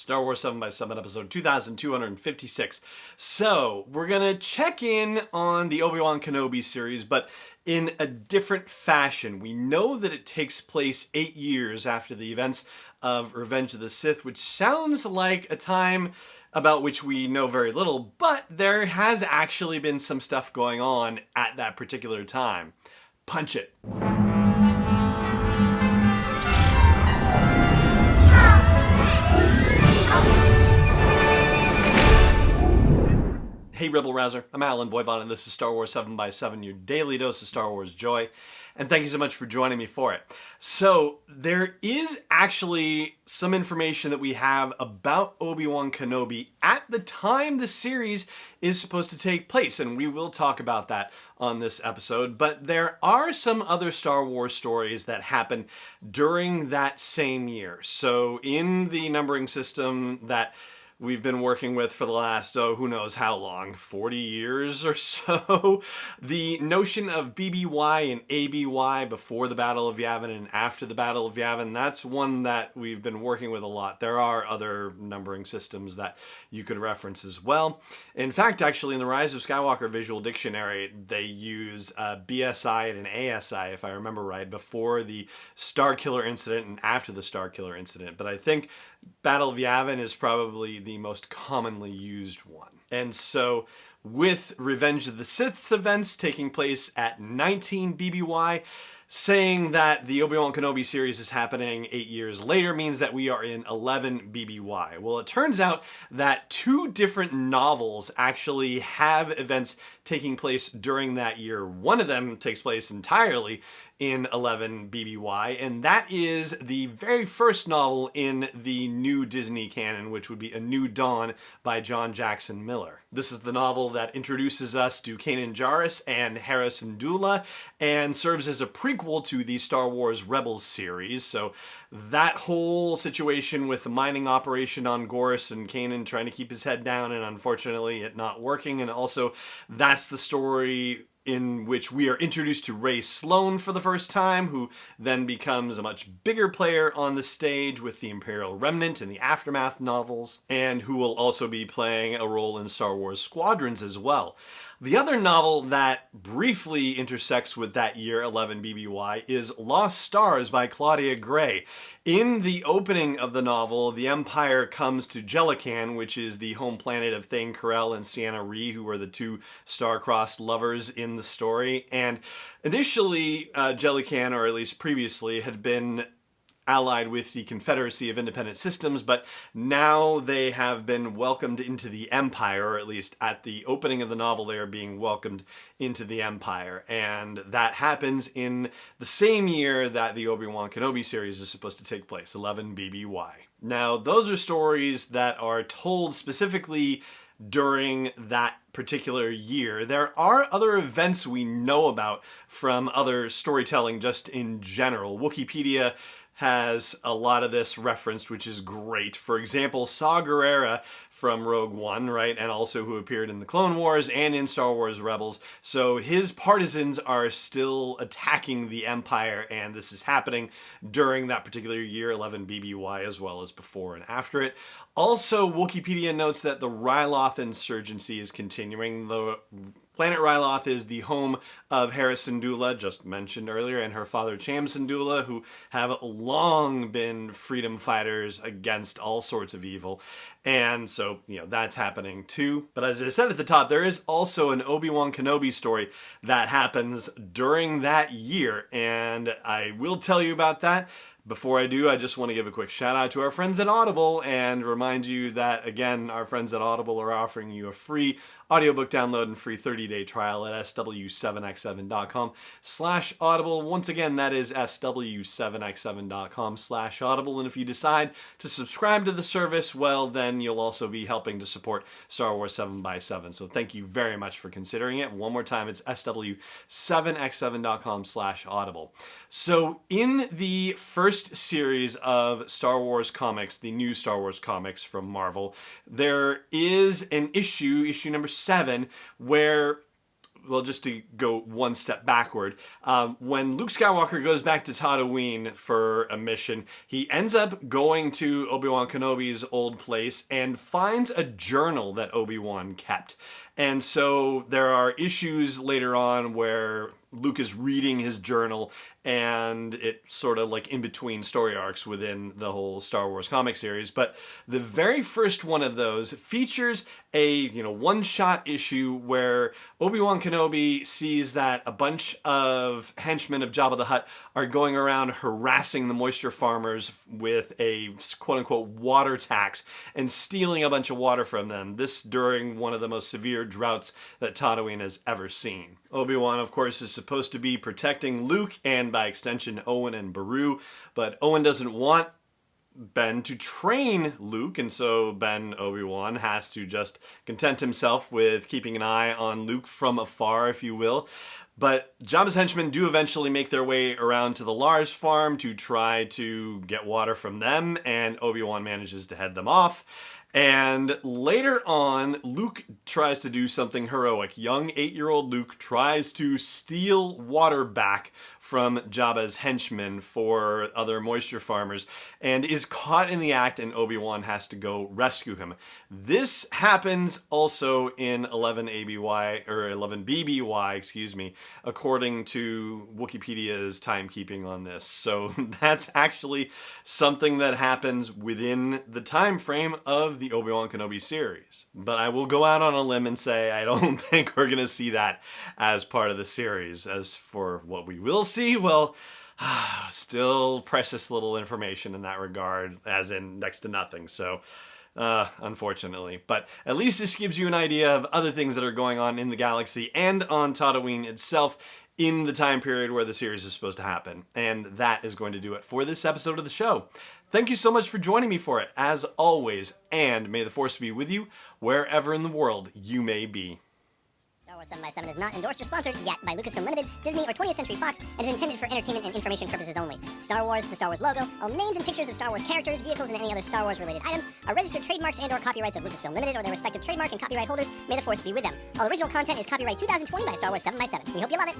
Star Wars 7x7 episode 2256. So, we're gonna check in on the Obi-Wan Kenobi series, but in a different fashion. We know that it takes place 8 years after the events of Revenge of the Sith, which sounds like a time about which we know very little, but there has actually been some stuff going on at that particular time. Punch it. Hey Rebel Rouser, I'm Alan Voivod and this is Star Wars 7x7, your daily dose of Star Wars joy, and thank you so much for joining me for it. So, there is actually some information that we have about Obi-Wan Kenobi at the time the series is supposed to take place, and we will talk about that on this episode, but there are some other Star Wars stories that happen during that same year. So, in the numbering system that we've been working with for the last, who knows how long, 40 years or so. The notion of BBY and ABY before the Battle of Yavin and after the Battle of Yavin, that's one that we've been working with a lot. There are other numbering systems that you could reference as well. In fact, actually, in the Rise of Skywalker Visual Dictionary, they use BSI and an ASI, if I remember right, before the Starkiller incident and after the Starkiller incident. But I think Battle of Yavin is probably the most commonly used one. And so, with Revenge of the Sith's events taking place at 19 BBY, saying that the Obi-Wan Kenobi series is happening 8 years later means that we are in 11 BBY. Well, it turns out that two different novels actually have events taking place during that year. One of them takes place entirely in 11 BBY, and that is the very first novel in the new Disney canon, which would be A New Dawn by John Jackson Miller. This is the novel that introduces us to Kanan Jarrus and Hera Syndulla, and serves as a prequel to the Star Wars Rebels series. So that whole situation with the mining operation on Gorus and Kanan trying to keep his head down and unfortunately it not working, and also that's the story in which we are introduced to Ray Sloane for the first time, who then becomes a much bigger player on the stage with the Imperial Remnant in the Aftermath novels, and who will also be playing a role in Star Wars Squadrons as well. The other novel that briefly intersects with that year 11 BBY is Lost Stars by Claudia Gray. In the opening of the novel, the Empire comes to Jellican, which is the home planet of Thane Carell and Sienna Ree, who are the two star-crossed lovers in the story. And initially, Jellican, or at least previously, had been allied with the Confederacy of Independent Systems, but now they have been welcomed into the Empire, or at least at the opening of the novel they are being welcomed into the Empire. And that happens in the same year that the Obi-Wan Kenobi series is supposed to take place, 11 BBY. Now, those are stories that are told specifically during that particular year. There are other events we know about from other storytelling just in general. Wookieepedia has a lot of this referenced, which is great. For example, Saw Gerrera from Rogue One, right, and also who appeared in the Clone Wars and in Star Wars Rebels. So his partisans are still attacking the Empire, and this is happening during that particular year, 11 BBY, as well as before and after it. Also, Wookieepedia notes that the Ryloth insurgency is continuing. The planet Ryloth is the home of Hera Syndulla, just mentioned earlier, and her father Cham Syndulla, who have long been freedom fighters against all sorts of evil. And so, that's happening too. But as I said at the top, there is also an Obi-Wan Kenobi story that happens during that year, and I will tell you about that. Before I do, I just want to give a quick shout out to our friends at Audible and remind you that, again, our friends at Audible are offering you a free audiobook download and free 30-day trial at sw7x7.com/audible. Once again, that is sw7x7.com/audible. And if you decide to subscribe to the service, well, then you'll also be helping to support Star Wars 7x7. So thank you very much for considering it. One more time, it's sw7x7.com/audible. So in the first series of Star Wars comics, the new Star Wars comics from Marvel, there is an issue number 7, where well, just to go one step backward, when Luke Skywalker goes back to Tatooine for a mission, he ends up going to Obi-Wan Kenobi's old place and finds a journal that Obi-Wan kept. And so there are issues later on where Luke is reading his journal, and it's sort of like in between story arcs within the whole Star Wars comic series. But the very first one of those features a one-shot issue where Obi-Wan Kenobi sees that a bunch of henchmen of Jabba the Hutt are going around harassing the moisture farmers with a quote-unquote water tax and stealing a bunch of water from them. This during one of the most severe droughts that Tatooine has ever seen. Obi-Wan, of course, is supposed to be protecting Luke and by extension Owen and Beru, but Owen doesn't want Ben to train Luke, and so Obi-Wan has to just content himself with keeping an eye on Luke from afar, if you will. But Jabba's henchmen do eventually make their way around to the Lars farm to try to get water from them, and Obi-Wan manages to head them off. And later on, Luke tries to do something heroic. Young 8-year-old Luke tries to steal water back from Jabba's henchmen for other moisture farmers and is caught in the act, and Obi-Wan has to go rescue him. This happens also in 11 ABY, or 11 BBY, excuse me, according to Wookieepedia's timekeeping on this. So that's actually something that happens within the time frame of the Obi-Wan Kenobi series. But I will go out on a limb and say I don't think we're going to see that as part of the series. As for what we will see, well, still precious little information in that regard, as in next to nothing. So unfortunately. But at least this gives you an idea of other things that are going on in the galaxy and on Tatooine itself in the time period where the series is supposed to happen. And that is going to do it for this episode of the show. Thank you so much for joining me for it, as always, and may the Force be with you wherever in the world you may be. Star Wars 7x7 is not endorsed or sponsored yet by Lucasfilm Limited, Disney, or 20th Century Fox, and is intended for entertainment and information purposes only. Star Wars, the Star Wars logo, all names and pictures of Star Wars characters, vehicles, and any other Star Wars-related items are registered trademarks and/or copyrights of Lucasfilm Limited or their respective trademark and copyright holders. May the Force be with them. All original content is copyright 2020 by Star Wars 7x7. We hope you love it.